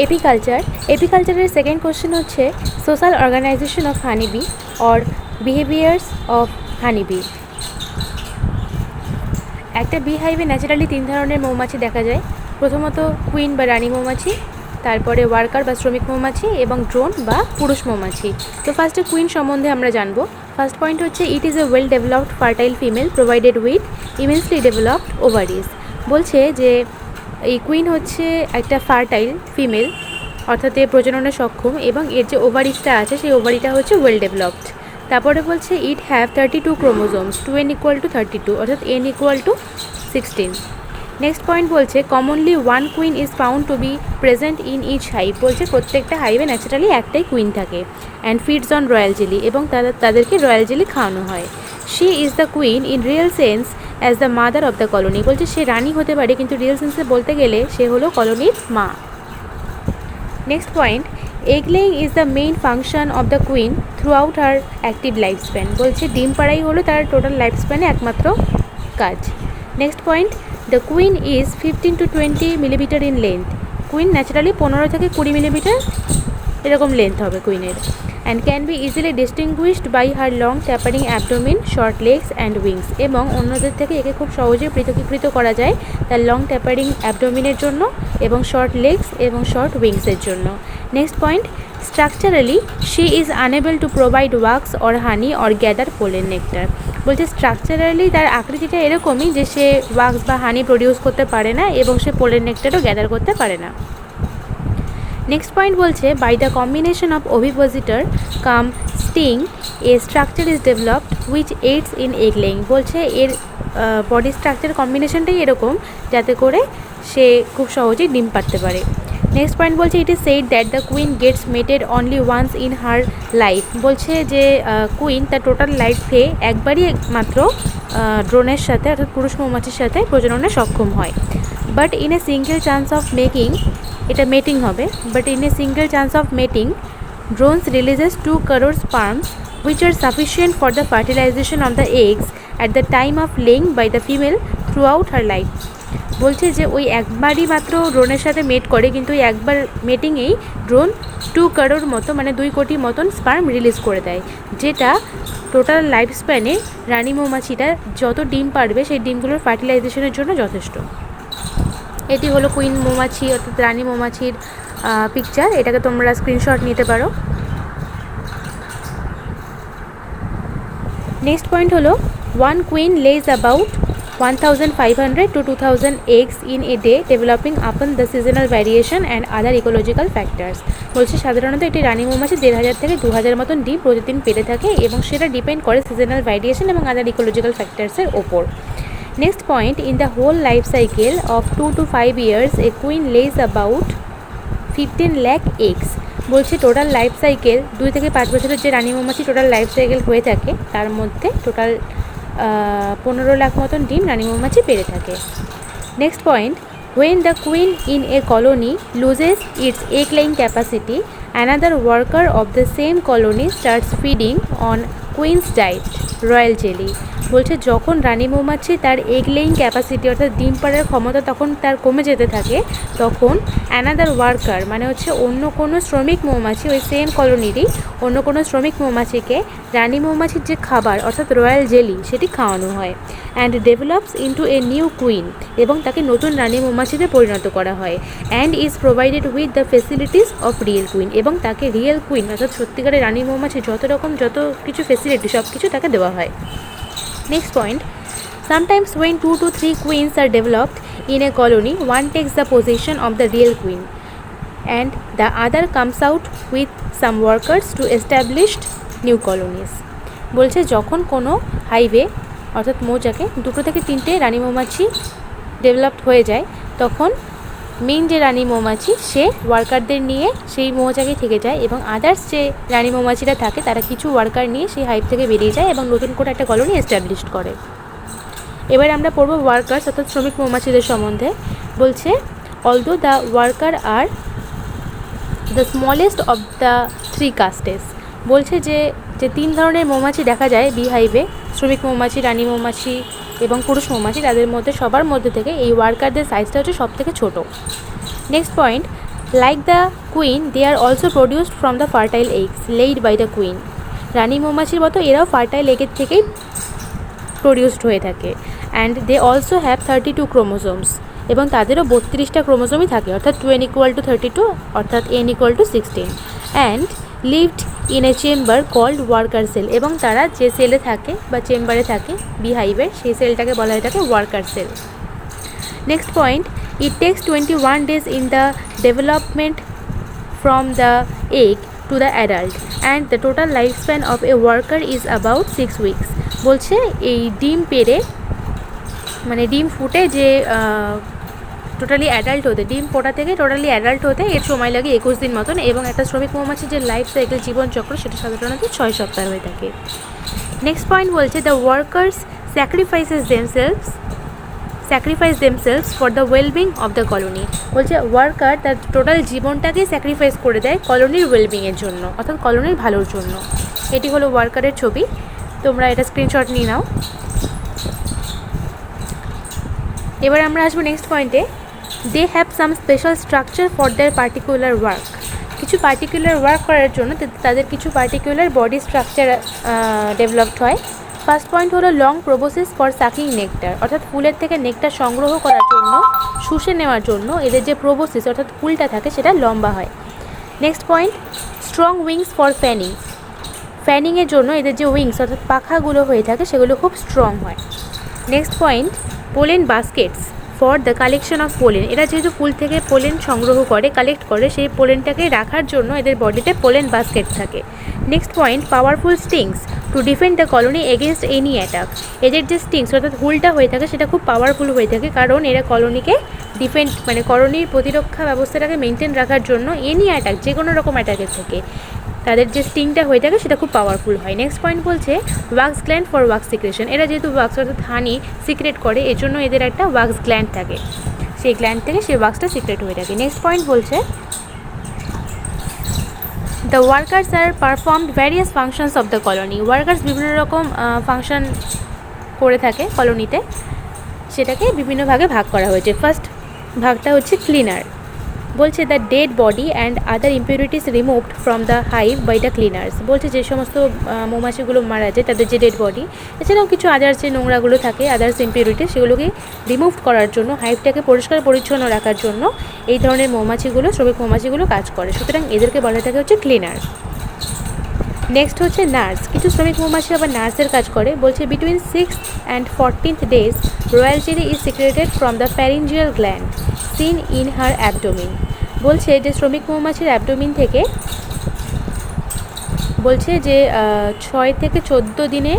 Apiculture. এপিকালচারের second question হচ্ছে social organisation of honeybee or behaviours of honeybee. একটা bee হাইভে ন্যাচারালি 3 ধরনের মৌমাছি দেখা যায়। প্রথমত কুইন বা রানী মৌমাছি, তারপরে ওয়ার্কার বা শ্রমিক মৌমাছি এবং ড্রোন বা পুরুষ মৌমাছি। তো ফার্স্টে কুইন সম্বন্ধে আমরা জানবো। ফার্স্ট পয়েন্ট হচ্ছে it is a well developed fertile female provided with immensely developed ovaries. বলছে যে এই কুইন হচ্ছে একটা ফার্টাইল ফিমেল, অর্থাৎ এ প্রজননে সক্ষম, এবং এর যে ওভারিজটা আছে সেই ওভারিটা হচ্ছে ওয়েল ডেভেলপড। তারপরে বলছে ইট হ্যাভ 32 ক্রোমোজোমস, 2n = 32, অর্থাৎ n = 16। নেক্সট পয়েন্ট বলছে commonly one queen is found to be present in each hive. বলছে প্রত্যেকটা হাইভে ন্যাচারালি একটাই কুইন থাকে। And feeds on royal jelly, এবং তাদেরকে রয়্যাল জেলি খাওয়ানো হয়। She is the queen in real sense as the mother of the colony. বলছে সে রানী হতে পারে, কিন্তু রিয়েল সেন্সে বলতে গেলে সে হলো কলোনির মা। Next point egg laying is the main function of the queen through out her active life span. বলছে ডিম পাড়াই হলো তার টোটাল লাইফ স্প্যানে একমাত্র কাজ। Next point the queen is 15 to 20 millimetre in length. Queen naturally 15 থেকে 20 মিলিমিটার এরকম লেন্থ হবে কুইনের। And can be easily distinguished by her long tapering abdomen, short legs and wings. এবং অন্যদের থেকে একে খুব সহজেই পৃথকীকৃত করা যায় তার লং ট্যাপারিং অ্যাবডোমিনের জন্য এবং শর্ট লেগস এবং শর্ট উইংসের জন্য। Next point structurally she is unable to provide wax or honey or gather pollen nectar. বলছে স্ট্রাকচারালি তার আকৃতিটা এরকমই যে সে ওয়াক্স বা হানি প্রডিউস করতে পারে না এবং সে পোলেন নেক্টারও গ্যাদার করতে পারে না। নেক্সট পয়েন্ট বলছে by the combination of ovipositor cum sting a structure is developed which aids in egg laying. বলছে এর বডি স্ট্রাকচার কম্বিনেশনটাই এরকম যাতে করে সে খুব সহজেই ডিম পাড়তে পারে। নেক্সট পয়েন্ট বলছে it is said that the queen gets mated only once in her life. বলছে যে কুইন তার টোটাল লাইফে একবারই মাত্র ড্রোনের সাথে অর্থাৎ পুরুষ মৌমাছির সাথে প্রজননে সক্ষম হয়। But in a single chance of making, এটা মেটিং হবে, but in a single chance of mating drones releases 2 crore sperms which are sufficient for the fertilization of the eggs at the time of laying by the female throughout her life. বলছে যে ওই একবারই মাত্র ড্রোনের সাথে মেট করে, কিন্তু ওই একবার মেটিংয়েই ড্রোন 2 crore মতো মানে 2 কোটি মতন স্পার্ম রিলিজ করে দেয়, যেটা টোটাল লাইফ স্প্যানে রানী মৌমাছিটা যত ডিম পারবে সেই ডিমগুলোর ফার্টিলাইজেশনের জন্য যথেষ্ট। এটি হলো কুইন মৌমাছি অর্থাৎ রানী মৌমাছির পিকচার। এটাকে তোমরা স্ক্রিনশট নিতে পারো। নেক্সট পয়েন্ট হলো ওয়ান কুইন লেজ about 1500 to 2000 eggs in a day developing upon the seasonal variation and other ecological factors. বলছে সাধারণত একটি রানী মৌমাছি 1500 থেকে 2000 মতন ডিম প্রতিদিন পেতে থাকে এবং সেটা ডিপেন্ড করে সিজনাল ভ্যারিয়েশন এবং আদার ইকোলজিক্যাল ফ্যাক্টরসের ওপর। Next point in the whole life cycle of 2 to 5 years a queen lays about 15 lakh eggs. বলছে টোটাল লাইফ সাইকেল 2 থেকে 5 বছরের যে রানী মৌমাছি টোটাল লাইফ সাইকেল হয়ে থাকে তার মধ্যে টোটাল 15 লাখ মতন ডিম রানী মৌমাছি পেরে থাকে। Next point when the queen in a colony loses its egg laying capacity another worker of the same colony starts feeding on queen's diet royal jelly. বলছে যখন রানী মৌমাছি তার এগ লেইং ক্যাপাসিটি অর্থাৎ ডিম পাড়ার ক্ষমতা তখন তার কমে যেতে থাকে, তখন অ্যানাদার ওয়ার্কার মানে হচ্ছে অন্য কোনো শ্রমিক মৌমাছি ওই সেম কলোনিরই অন্য কোনো শ্রমিক মৌমাছিকে রানী মৌমাছির যে খাবার অর্থাৎ রয়্যাল জেলি সেটি খাওয়ানো হয়। And develops into a new queen, এবং তাকে নতুন রানী মৌমাছিতে পরিণত করা হয়। And is provided with the facilities of real queen, এবং তাকে রিয়েল কুইন অর্থাৎ সত্যিকারের রানী মৌমাছি যত কিছু ফেসিলিটি সব কিছু তাকে দেওয়া হয়। Next point, sometimes when 2 to 3 queens are developed in a colony, one takes the possession of the real queen and the other comes out with some workers to establish new colonies. বলছে যখন কোনো হাইভে অর্থাৎ মৌচাকে 2 থেকে 3টে রানী মৌমাছি developed হয়ে যায় তখন মেইন যে রানী মৌমাছি সে ওয়ার্কারদের নিয়ে সেই মৌচাকেই থেকে যায় এবং আদার্স যে রানী মৌমাছিরা থাকে তারা কিছু ওয়ার্কার নিয়ে সেই হাইভ থেকে বেরিয়ে যায় এবং নতুন করে একটা কলোনি এস্টাবলিশ করে। এবার আমরা পড়বো ওয়ার্কার্স অর্থাৎ শ্রমিক মৌমাছিদের সম্বন্ধে। বলছে although the worker are the smallest of the 3 কাস্টেস। বলছে যে 3 ধরনের মৌমাছি দেখা যায় বি হাইভে, শ্রমিক মৌমাছি, রানী মৌমাছি এবং পুরুষ মৌমাছি, তাদের মধ্যে সবার মধ্যে থেকে এই ওয়ার্কারদের সাইজটা হচ্ছে সব থেকে ছোটো। Next point like the queen they are also produced from the fertile eggs laid by the queen. রানী মৌমাছির মতো এরাও ফার্টাইল এগের থেকেই প্রডিউসড হয়ে থাকে। And they also have 32 chromosomes, এবং তাদেরও 32টা ক্রোমোজোমই থাকে, অর্থাৎ 2n=32 অর্থাৎ n=16। And lived in a chamber called worker cell, এবং তারা যে সেলে থাকে বা চেম্বারে থাকে বিহাইভের, সেই সেলটাকে বলা হয়ে থাকে worker cell. Next point, it takes 21 days in the development from the egg to the adult and the total lifespan of a worker is about 6 weeks। বলছে এই ডিম পেড়ে মানে ডিম ফুটে যে টোটালি অ্যাডাল্ট হতে, ডিম ফোটা থেকে টোটালি অ্যাডাল্ট হতে এর সময় লাগে 21 দিন মতন, এবং একটা শ্রমিক মৌমাছির যে লাইফ সাইকেল জীবনচক্র সেটা সাধারণত 6 সপ্তাহ হয়ে থাকে। নেক্সট পয়েন্ট বলছে the workers sacrifice themselves for the wellbeing of the colony. বলছে ওয়ার্কার তার টোটাল জীবনটাকে স্যাক্রিফাইস করে দেয় কলোনির ওয়েলবিংয়ের জন্য, অর্থাৎ কলোনির ভালোর জন্য। এটি হলো ওয়ার্কারের ছবি, তোমরা এটা স্ক্রিনশট নিয়ে নাও। এবার আমরা আসবো নেক্সট পয়েন্টে, they have some special structure for their particular work. কিছু পার্টিকুলার ওয়ার্ক করার জন্য তাদের কিছু পার্টিকুলার বডি স্ট্রাকচার ডেভেলপড হয়। ফার্স্ট পয়েন্ট হলো long proboscis for sucking nectar, অর্থাৎ ফুলের থেকে নেকটার সংগ্রহ করার জন্য, শুষে নেওয়ার জন্য এদের যে প্রোবোসিস অর্থাৎ ফুলটা থাকে সেটা লম্বা হয়। Next point, strong wings for ফ্যানিংয়ের জন্য এদের যে উইংস অর্থাৎ পাখাগুলো হয়ে থাকে সেগুলো খুব স্ট্রং হয়। Next point, pollen Vazquez for the collection of pollen. এরা যেহেতু ফুল থেকে পোলেন সংগ্রহ করে, কালেক্ট করে, সেই পোলেনটাকে রাখার জন্য এদের বডিতে পোলেন বাস্কেট থাকে। Next point, powerful stings to defend the colony against any attack. এদের যে স্টিংস অর্থাৎ হুলটা হয়ে থাকে সেটা খুব পাওয়ারফুল হয়ে থাকে, কারণ এরা কলোনিকে ডিফেন্ড মানে কলোনির প্রতিরক্ষা ব্যবস্থাটাকে মেনটেন রাখার জন্য এনি অ্যাটাক, যে কোনো রকম অ্যাটাকের থেকে তাদের যে স্টিংটা হয়ে থাকে সেটা খুব পাওয়ারফুল হয়। নেক্সট পয়েন্ট বলছে wax gland for wax secretion. এরা যেহেতু ওয়াক্স অর্থাৎ হানি সিক্রেট করে, এর জন্য এদের একটা ওয়াক্স গ্ল্যান্ড থাকে, সেই গ্ল্যান্ড থেকে সেই ওয়াক্সটা সিক্রেট হয়ে থাকে। নেক্সট পয়েন্ট বলছে the workers are performed various functions of the colony. Workers বিভিন্ন রকম ফাংশন করে থাকে কলোনিতে, সেটাকে বিভিন্ন ভাগে ভাগ করা হয়েছে। ফার্স্ট ভাগটা হচ্ছে ক্লিনার। বলছে the dead body and other impurities removed from the hive by the cleaners. বলছে যে সমস্ত মৌমাছিগুলো মারা যায় তাদের যে ডেড বডি, এছাড়াও কিছু আদার্স যে নোংরাগুলো থাকে, আদার্স ইম্পিউরিটিস, সেগুলোকে রিমুভ করার জন্য, হাইভটাকে পরিষ্কার পরিচ্ছন্ন রাখার জন্য এই ধরনের মৌমাছিগুলো, শ্রমিক মৌমাছিগুলো কাজ করে। সুতরাং এদেরকে বলা থাকে হচ্ছে ক্লিনার। নেক্সট হচ্ছে নার্স। কিছু শ্রমিক মৌমাছি আবার নার্সের কাজ করে। বলছে between 6th and 14th days royal jelly is secreted from the pharyngeal gland seen in her abdominal. বলছে যে শ্রমিক মৌমাছির অ্যাবডোমিন থেকে, বলছে যে 6 থেকে 14 দিনে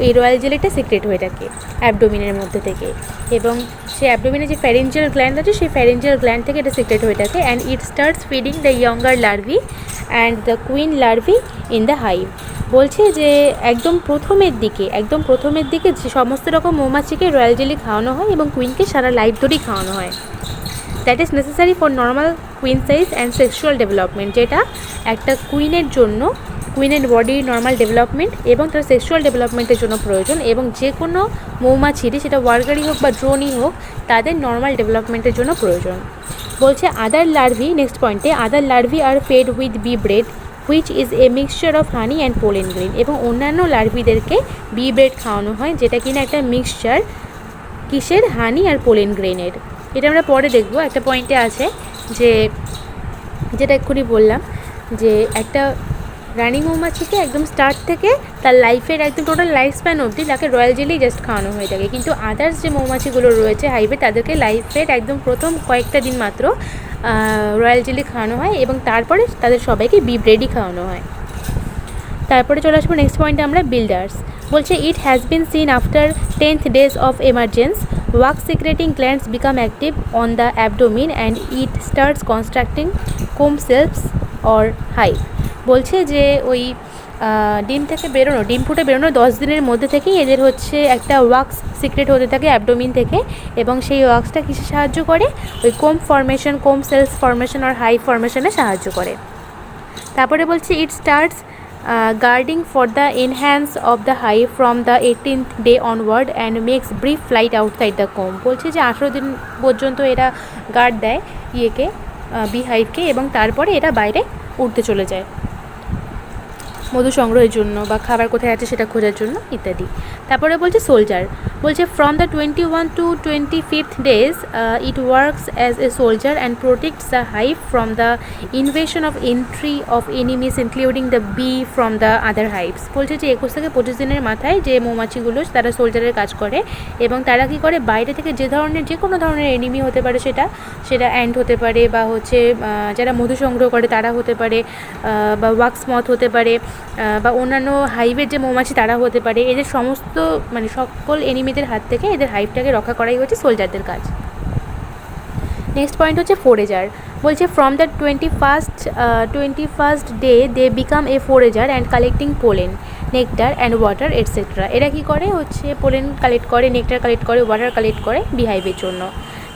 এই রয়্যাল জেলিটা সিক্রেট হয়ে থাকে অ্যাবডোমিনের মধ্যে থেকে, এবং সেই অ্যাবডোমিনে যে ফ্যারিঞ্জিয়াল গ্ল্যান্ড আছে সেই ফ্যারিঞ্জিয়াল গ্ল্যান্ড থেকে এটা সিক্রেট হয়ে থাকে। And it starts feeding the younger লার্ভি and the queen লার্ভি in the hive. বলছে যে একদম প্রথমের দিকে যে সমস্ত রকম মৌমাছিকে রয়্যাল জেলি খাওয়ানো হয় এবং কুইনকে সারা লাইফ ধরেই খাওয়ানো হয়। That is necessary for normal queen size and sexual development, যেটা একটা কুইনের জন্য, কুইনের বডির নর্মাল ডেভেলপমেন্ট এবং তার সেক্সুয়াল ডেভেলপমেন্টের জন্য প্রয়োজন, এবং যে কোনো মৌমাছিরই, সেটা ওয়ার্কারই হোক বা ড্রোনই হোক, তাদের নর্মাল ডেভেলপমেন্টের জন্য প্রয়োজন। বলছে আদার লার্ভি, নেক্সট পয়েন্টে, other larvae are fed with bee bread which is a mixture of honey and pollen grain. এবং অন্যান্য লার্ভিদেরকে বি ব্রেড খাওয়ানো হয়, যেটা কিনা একটা মিক্সচার কিসের, হানি আর পোলেন গ্রেনের। এটা আমরা পরে দেখব। একটা পয়েন্টে আছে যে, যেটা এক্ষুনি বললাম, যে একটা রানী মৌমাছিকে একদম স্টার্ট থেকে তার লাইফের একদম টোটাল লাইফ স্প্যান অবধি তাকে রয়্যাল জেলি জাস্ট খাওয়ানো হয়ে থাকে, কিন্তু আদার্স যে মৌমাছিগুলো রয়েছে হাইভে তাদেরকে লাইফের একদম প্রথম কয়েকটা দিন মাত্র রয়্যাল জেলি খাওয়ানো হয়, এবং তারপরে তাদের সবাইকে বি ব্রেডই খাওয়ানো হয়। তারপরে চলে আসবো নেক্সট পয়েন্টে আমরা, বিল্ডার্স। বলছে it has been seen after 10th days of emergence wax secreting glands become active on the abdomen and it starts constructing comb cells or hive। বলছে যে ওই ডিম ফুটে বেরোনো 10 দিনের মধ্যে থেকেই এদের হচ্ছে একটা ওয়াক্স সিক্রেট হতে থাকে অ্যাবডোমিন থেকে, এবং সেই ওয়াক্সটা কিসে সাহায্য করে, ওই কোম সেলস ফর্মেশন আর হাইভ ফর্মেশনে সাহায্য করে। তারপরে বলছে it starts guarding for the এনহ্যান্স of the hive from the 18th day onward and makes brief flight outside the comb. বলছে যে 18 দিন পর্যন্ত এরা গার্ড দেয় ইয়েকে, বি হাইভকে, এবং তারপরে এরা বাইরে উড়তে চলে যায় মধু সংগ্রহের জন্য বা খাবার কোথায় আছে সেটা খোঁজার জন্য ইত্যাদি। তারপরে বলছে সোলজার, বলছে from the 21 to 25th days it works as a soldier and protects the hive from the invasion of entry of enemies including the bee from the other hives. বলছে যে 21 থেকে 25 দিনের মাথায় যে মৌমাছিগুলো তারা সোলজারের কাজ করে, এবং তারা কী করে বাইরে থেকে যে কোনো ধরনের এনিমি হতে পারে, সেটা অ্যান্ট হতে পারে বা হচ্ছে যারা মধু সংগ্রহ করে তারা হতে পারে, বা ওয়াক্স মথ হতে পারে, বা অন্যান্য হাইভের যে মৌমাছি তারা হতে পারে, এদের সমস্ত মানে সকল এনিমিদের হাত থেকে এদের হাইভটাকে রক্ষা করাই হচ্ছে সোলজারদের কাজ। নেক্সট পয়েন্ট হচ্ছে ফোরেজার, বলছে from the 21st day they become a forager and collecting pollen, nectar and water etcetera. এরা কী করে হচ্ছে পোলেন কালেক্ট করে, নেকটার কালেক্ট করে, ওয়াটার কালেক্ট করে বিহাইভের জন্য।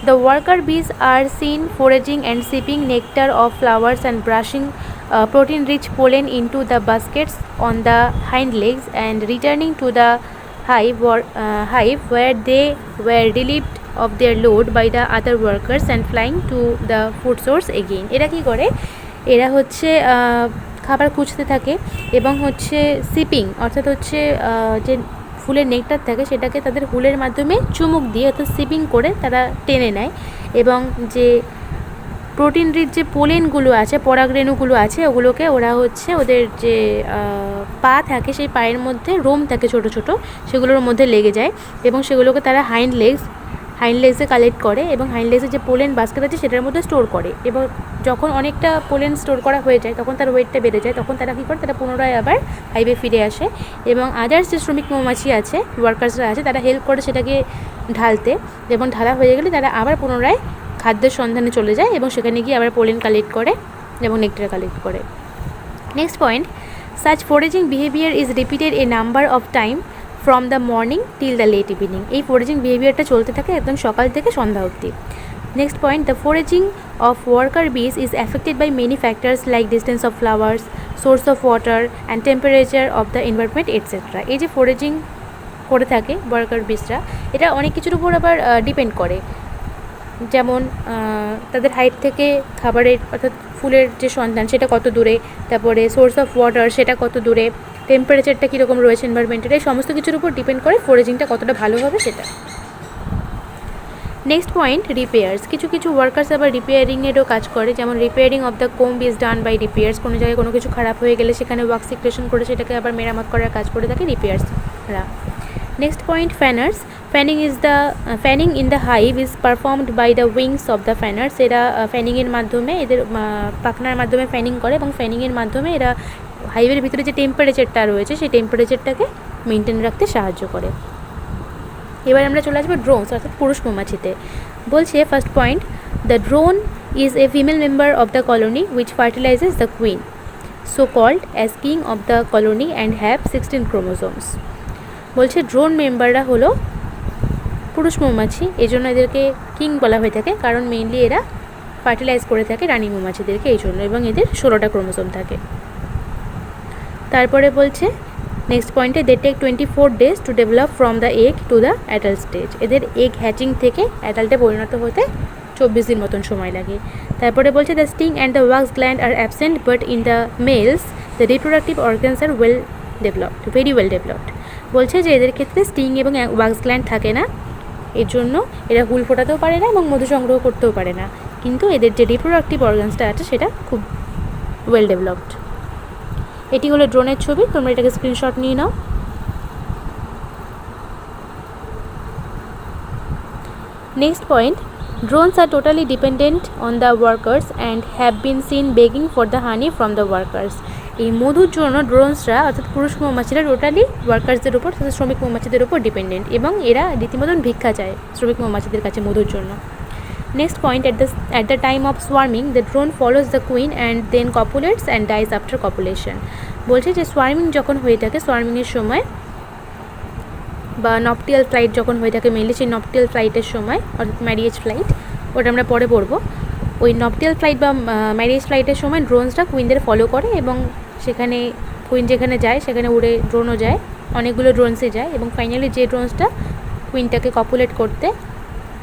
The worker bees are seen foraging and sipping nectar of flowers and brushing protein-rich pollen into the baskets on the hind legs and returning to the hive where they were relieved of their load by the other workers and flying to the food source again. এরা কী করে, এরা হচ্ছে খাবার খুঁজতে থাকে এবং হচ্ছে সিপিং অর্থাৎ হচ্ছে যে ফুলের নেকটার থাকে সেটাকে তাদের হুলের মাধ্যমে চুমুক দিয়ে অর্থাৎ সিপিং করে তারা টেনে নেয়, এবং যে প্রোটিন রিচ যে পোলেনগুলো আছে, পরাগরেণুগুলো আছে, ওগুলোকে ওরা হচ্ছে ওদের যে পা থাকে সেই পায়ের মধ্যে রোম থাকে ছোট ছোট, সেগুলোর মধ্যে লেগে যায় এবং সেগুলোকে তারা হাইন্ড লেগসে কালেক্ট করে এবং হাইন্ড লেগসে যে পোলেন বাস্কেট আছে সেটার মধ্যে স্টোর করে। এবং যখন অনেকটা পোলেন স্টোর করা হয়ে যায় তখন তার ওয়েটটা বেড়ে যায়, তখন তারা কী করে, তারা পুনরায় আবার হাইভে ফিরে আসে এবং আদার্স যে শ্রমিক মৌমাছি আছে, ওয়ার্কার্সরা আছে, তারা হেল্প করে সেটাকে ঢালতে, এবং ঢালা হয়ে গেলে তারা আবার পুনরায় খাদ্যের সন্ধানে চলে যায় এবং সেখানে গিয়ে আবার পোলেন কালেক্ট করে এবং নেকটার কালেক্ট করে। Next point, such foraging behaviour is repeated a number of time from the morning till the late evening. এই ফোরেজিং বিহেভিয়ারটা চলতে থাকে একদম সকাল থেকে সন্ধ্যা অবধি। Next point, the foraging of worker bees is affected by many factors like distance of flowers, source of water and temperature of the environment etcetera. এই যে ফোরেজিং করে থাকে ওয়ার্কার বিসরা, এটা অনেক কিছুর উপর আবার ডিপেন্ড করে, যেমন তাদের হাইট থেকে খাবারের অর্থাৎ ফুলের যে সন্ধান সেটা কত দূরে, তারপরে সোর্স অফ ওয়াটার সেটা কত দূরে, টেম্পারেচারটা কীরকম রয়েছে এনভায়রনমেন্টের, এই সমস্ত কিছুর উপর ডিপেন্ড করে ফোরেজিংটা কতটা ভালো হবে সেটা। Next point, repairers. কিছু কিছু ওয়ার্কার্স আবার রিপেয়ারিংয়েরও কাজ করে, যেমন repairing of the comb is done by repairers. কোনো জায়গায় কোনো কিছু খারাপ হয়ে গেলে সেখানে ওয়াক্স সিক্রেশন করে সেটাকে আবার মেরামত করার কাজ করে থাকে রিপেয়ার্সরা। Next point, fanners. Fanning in the hive is performed by the wings of the fanners. এরা ফ্যানিংয়ের মাধ্যমে এদের পাখনার মাধ্যমে ফ্যানিং করে এবং ফ্যানিংয়ের মাধ্যমে এরা হাইভের ভিতরে যে টেম্পারেচারটা রয়েছে সেই টেম্পারেচারটাকে মেনটেন রাখতে সাহায্য করে। এবার আমরা চলে আসবো ড্রোনস অর্থাৎ পুরুষ মৌমাছিতে। বলছে first point, the drone is a female member of the colony which fertilises the queen, so called as king of the colony and have 16 chromosomes. বলছে ড্রোন মেম্বাররা হলো পুরুষ মৌমাছি, এই জন্য এদেরকে কিং বলা হয়ে থাকে, কারণ মেইনলি এরা ফার্টিলাইজ করে থাকে রানী মৌমাছিদেরকে এই জন্য, এবং এদের 16টা ক্রোমোজোম থাকে। তারপরে বলছে নেক্সট পয়েন্টে, they take 24 days to develop from the egg to the adult stage. এদের এগ হ্যাচিং থেকে অ্যাডাল্টে পরিণত হতে 24 দিন মতন সময় লাগে। তারপরে বলছে the sting and the wax gland are absent but in the males the reproductive organs are very well developed. বলছে যে এদের ক্ষেত্রে স্টিং এবং ওয়াক্স গ্ল্যান্ড থাকে না, এর জন্য এরা হুল ফোটাতেও পারে না এবং মধু সংগ্রহ করতেও পারে না, কিন্তু এদের যে রিপ্রোডাক্টিভ অর্গানসটা আছে সেটা খুব ওয়েল ডেভেলপড। এটি হলো ড্রোনের ছবি, তোমরা এটাকে স্ক্রিনশট নিয়ে নাও। Next point, drones are totally dependent on the workers and have been seen begging for the honey from the workers. এই মধুর জন্য ড্রোনসরা অর্থাৎ পুরুষ মৌমাছিরা টোটালি ওয়ার্কার্সদের উপর অর্থাৎ শ্রমিক মৌমাছিদের উপর ডিপেন্ডেন্ট, এবং এরা রীতিমতন ভিক্ষা চায় শ্রমিক মৌমাছিদের কাছে মধুর জন্য। Next point, at the time of swarming the drone follows the queen and then copulates and dies after copulation. বলছে যে সোয়ার্মিং যখন হয়ে থাকে, সোয়ার্মিংয়ের সময় বা নপটিয়াল ফ্লাইট যখন হয়ে থাকে, মেনলি সেই নপটিয়াল ফ্লাইটের সময় অর্থাৎ ম্যারিয়েজ ফ্লাইট, ওটা আমরা পরে পড়বো। ওই নপটিয়াল ফ্লাইট বা ম্যারিয়েজ ফ্লাইটের সময় ড্রোনসটা কুইনদের ফলো করে এবং সেখানে কুইন যেখানে যায় সেখানে উড়ে ড্রোনও যায়, অনেকগুলো ড্রোনসে যায়, এবং ফাইনালি যে ড্রোনসটা কুইনটাকে কপুলেট করতে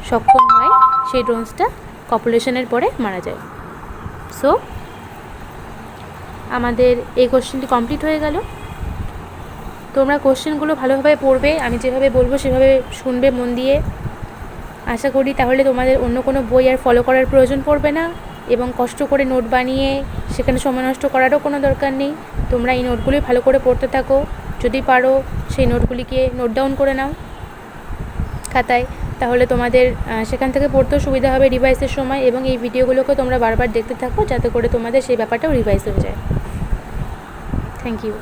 সক্ষম হয় সেই ড্রোনসটা কপুলেশনের পরে মারা যায়। সো আমাদের এই কোশ্চেনটি কমপ্লিট হয়ে গেল। তোমরা কোশ্চেনগুলো ভালোভাবে পড়বে, আমি যেভাবে বলবো সেভাবে শুনবে মন দিয়ে। আশা করি তাহলে তোমাদের অন্য কোনো বই আর ফলো করার প্রয়োজন পড়বে না এবং কষ্ট করে নোট বানিয়ে সেখানে সময় নষ্ট করারও কোনো দরকার নেই। তোমরা এই নোটগুলি ভালো করে পড়তে থাকো, যদি পারো সেই নোটগুলিকে নোট ডাউন করে নাও খাতায়, তাহলে তোমাদের সেখান থেকে পড়তেও সুবিধা হবে রিভাইসের সময়। এবং এই ভিডিওগুলোকে তোমরা বারবার দেখতে থাকো যাতে করে তোমাদের সেই ব্যাপারটাও রিভাইস হয়ে যায়। Thank you.